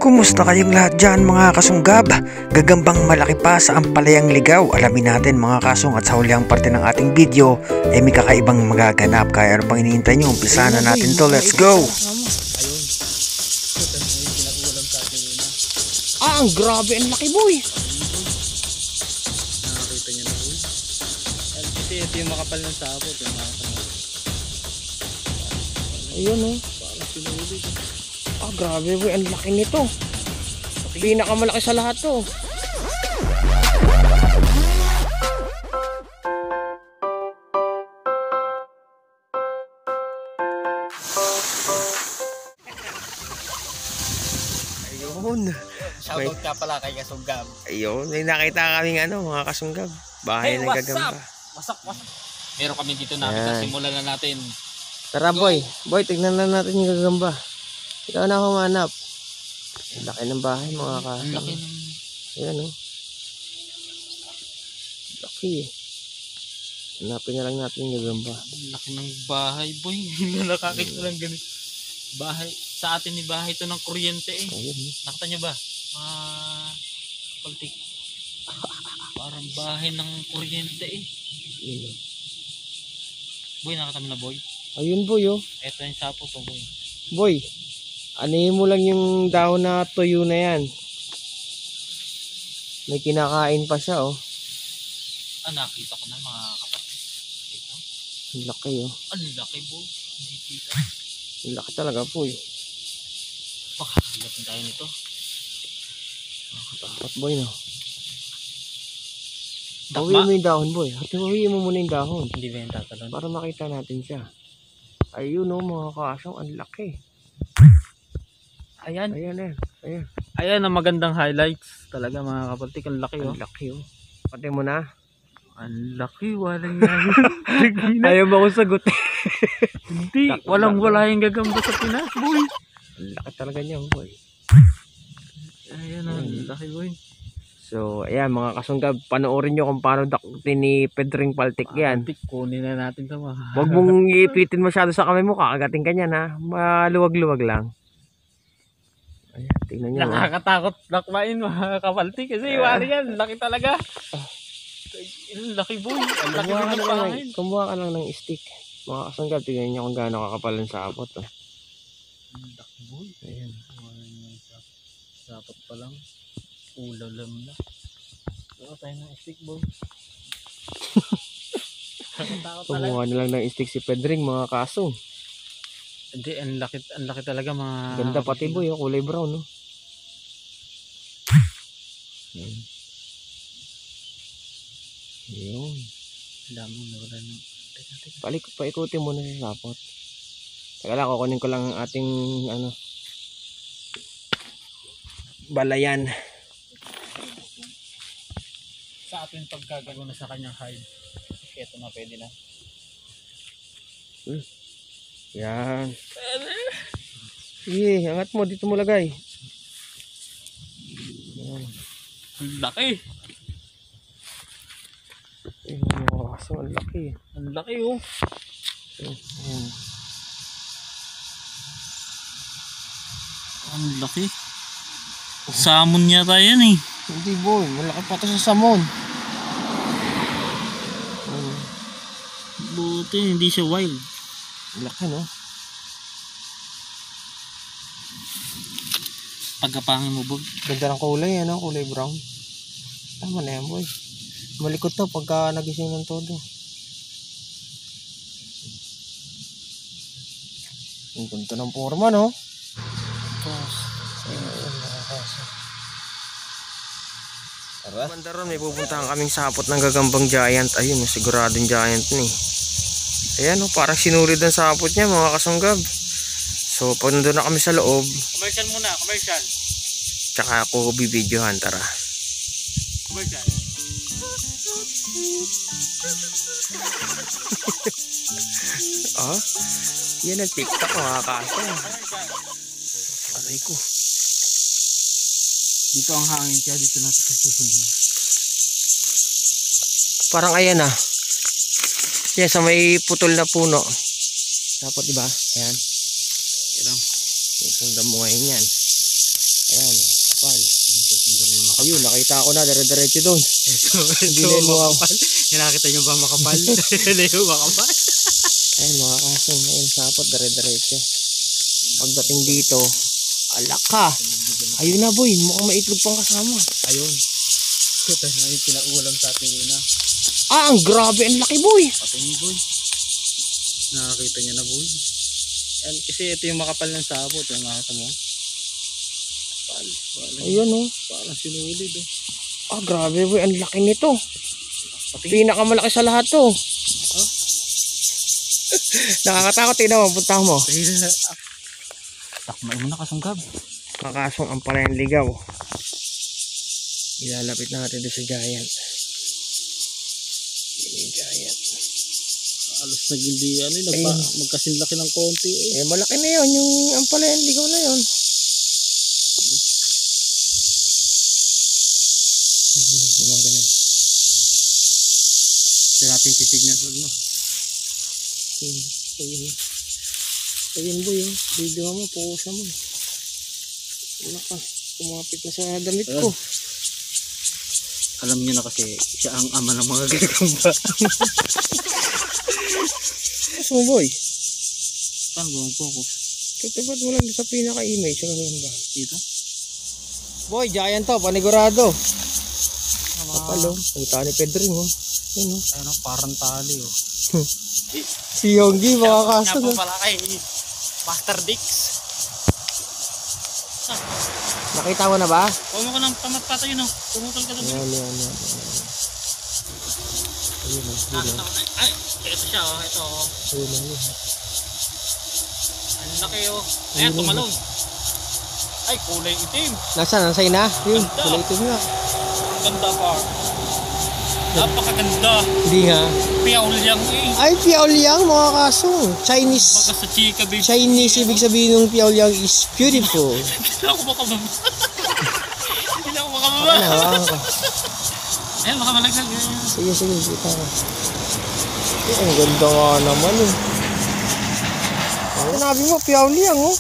Kumusta kayong lahat dyan mga kasunggab? Gagambang malaki pa sa Ampalayang Ligaw. Alamin natin mga kasung at sa huliang parte ng ating video ay may kakaibang magaganap. Kaya ano pang hinihintay nyo? Umpisa na natin to. Let's go! Ang grabe, ang laki boy. Nakakita niya na boy. Kasi ito yung makapal ng sabot. Ayun oh. Parang sinuli. Grabe boy, ang laki nito. Pinakamalaki sa lahat to. Ayun. Shoutout ka pala kay Kasunggab. Ayun, may nakita kaming mga kasunggab. Bahay ng gagamba. Wasak. Meron kami dito nakita. Simulan na natin. Tara boy, tignan na natin yung gagamba. Ikaw na humanap. Laki ng bahay mga kasung. Laki ng... Ayan oh. Laki eh. Hanapin na lang natin yung gagamba. Laki ng bahay boy. Nakakita lang ganito. Bahay. Sa atin ni bahay ito ng kuryente eh. Ayun eh. Nakita nyo ba? Paltik. Parang bahay ng kuryente eh. Ayun oh. Boy, nakita mo na boy? Ayun boy oh. Ito yung sapo to boy. Boy, anuhin mo lang yung dahon na tuyo na yan. May kinakain pa siya oh. Nakita ko na mga kapatid. Ito. Ang laki oh. Ang laki boy. Hindi kita. Ang laki talaga boy. Baka halatin tayo nito. Nakatakot boy no. Dakma? Hawiin mo yung dahon boy. Hawiin mo muna yung dahon. Hindi ba yung tatalon? Para makita natin siya. Ayun oh mga kasung, ang laki. Ayan. Ayan. Ayan ang magandang highlights. Talaga mga kapatid. Ang laki oh. Ang laki oh. Pati mo na. Ang laki. Walang yan. Ayaw ba akong sagot? Hindi. Walang-wala yung gagamba sa Pinas boy. Ang laki talaga niya boy. Ayan ang laki boy. So ayan mga kasunggab, panoorin nyo kung paano dakutin ni Pedring Paltik yan. Kunin na natin ito mga. Huwag mong ipitin masyado sa kamay mo, kakagating ka niyan ha. Maluwag-luwag lang. Ayan, tingnan nyo. Nakakatakot lakmain mga kapalti kasi wala yan. Laki talaga. Ang laki boy. Ang laki ng pangin. Kumuha ka lang ng stick. Mga kasunggab, tingnan nyo kung gaano kakapal ang sapot. Oh. Ang laki boy. Ayan. Sapot pa lang. Ulalam na. Saka tayo ng stick boy. Nakatakot talaga. Kumuha na lang ng stick si Pedring mga kasung. Hindi, ang laki talaga mga. Ganda pati boy, kulay brown no. Ayun. Dami wala na. Paikutin mo na sa sapot. Teka lang, kukunin ko lang ang ating balayan. Sa ating pagkagago na sa kanyang hide. Ito na pwede na. Yan. Sige, angat mo. Dito mo lagay. Yan. Ang laki. Ang laki. Ang laki oh. Yan. Ang laki. Salmon niya tayo yan eh. Hindi boy, malaki pa ito sa salmon. Buti hindi siya wild. Laki no. Pagkapangin mo bog. Ganda ng kulay kulay brown. Tama na yan boy. Malikot to pagka nagising ng todo. Ang ganda ng forma no. Mandaron, may pupuntahan kaming sapot ng gagambang giant. Ayun, siguradong giant ni. Ayan parang sinurid ang sapot niya mga kasunggab. So pag nandun na kami sa loob, Commercial muna, commercial. tsaka ako bibidyohan, tara. Commercial. Yan ang TikTok mga kasung. Aray ko. Dito ang hangin kaya dito natin susunod. Parang ayan Yan sa may putol na puno. Dapat diba? Ayan. Yan lang. Sundan mo ngayon yan. Ayan. Ayun, nakita ko na, dire-diretso doon. Hindi Ito, na yun mga... makapal. Nakita nyo ba makapal? Leo, makapal. Ayun mga kasong, ayun sapot, dire-diretso. Pagdating dito, alak ka. Ayun na boy, mukhang maitlog pang kasama. Ayun. Ito na yung pinaulam sa ating una. Ah, ang grabe, ang laki boy. Patingin boy. Nakakita niya na boy. Yan, kasi ito yung makapal ng sabot. Yung makita mo. Ayun oh. Parang sinulid eh. Ah, grabe boy, ang laki nito. Pinakamalaki sa lahat to. Oh. Nakakatakot, tingnan mo, punta mo. Takmay mo na kasunggab. Kakasong ang palayang ligaw. Ilalapit natin doon sa giant. Giant. Alos nagindi ano eh, magkasinlaki ng konti eh. Eh, malaki na yun, yung ang palayang ligaw na yun. Gumagalaw. Hindi natin titignan lag no. Ayun boy, oh. Video mo, pukusa mo. Wala ka, kumapit na sa damit ko. Alam niyo na kasi siya ang ama ng mga gagamba. Gusto mo boy? Saan ba ang focus? Tatapat mo lang sa pinaka-image. Ano ba? Dito? Boy, giant to, panigurado. Kapalo, ang tani Pedring oh. Yun oh. Ano, parang tali oh. Si Yonggi, mga kaso. Nga po pala kay Master Dix. Nakita mo na ba? Huwag mo ko ng pamatpata yun oh. Pumutol ka doon. Yan. Ayun oh. Nakita ko na. Ay, ito siya oh. Ito oh. Ayun. Ang laki oh. Ayan, tumalong. Ay, kulay itim. Nasaan? Nasa'y na? Yun, Ganda. kulay ito nga. Ganda pa. Napakaganda. Hindi nga. Piaulyang eh. Ay, Piaoliang, mga kaso. Chinese. Baga sa chika baby. Chinese, ibig sabihin ng Piaoliang is beautiful. Hindi ako makababa. Hindi ako makababa. Ano, hawakan ka. Ayan, makamalaglag. Sige, kita ka. Eh, ang ganda nga naman eh. Sinabi mo, Piaoliang oh.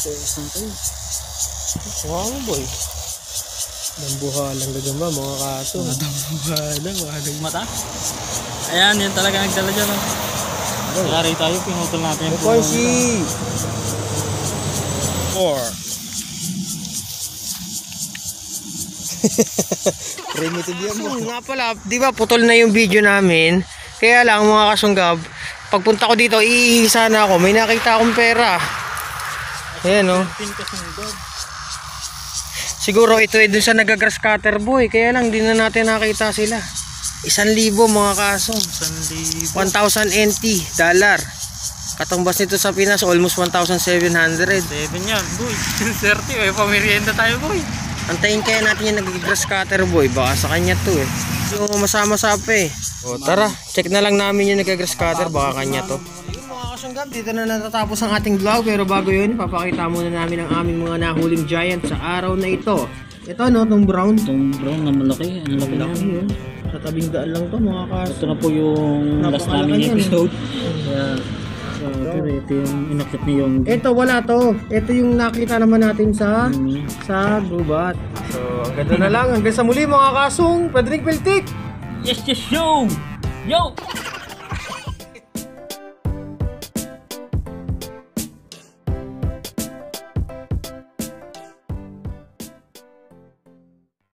Saan tayo? Wow boy. Dambuhalang gagamba mga kaso. Walang mata. Ayan, yan talaga nagdala dyan. Lari tayo, pinutol natin yung Ito si 4. primitive yan mo. Nga pala, di ba putol na yung video namin. Kaya lang mga kasunggab, pagpunta ko dito, iihisa na ako. May nakita akong pera. Ayan o. Siguro ito ay dun sa nagagrass cutter boy. Kaya lang di na natin nakita sila. 1,000 mga kaso. 1,000. 1,000 NT dollar. Katumbas nito sa Pinas almost 1,700. 7 yan, boy. 30, may pamirienda tayo, boy. Antayin kaya natin yung nagagrass cutter boy. Baka sa kanya to eh. Yung masama-sapa eh. O tara, check na lang namin yung nagagrass cutter. Baka kanya to. Mga kasunggab, dito na natatapos ang ating vlog. Pero bago yun, papakita muna namin ang aming mga nahuling giant sa araw na ito. Ito no, itong brown. Itong brown na malaki. Ang laki Laki yun. Sa tabing daan lang to mga kaso. Ito na po yung last Napakalaki namin yan, episode. Kaya, pero ito yung inakit ni yung Ito wala to. Ito yung nakita naman natin sa gubat. So, ang ganda na lang. Hanggang sa muli mga kasong Pedring Peltik. Yes, yo! Yo!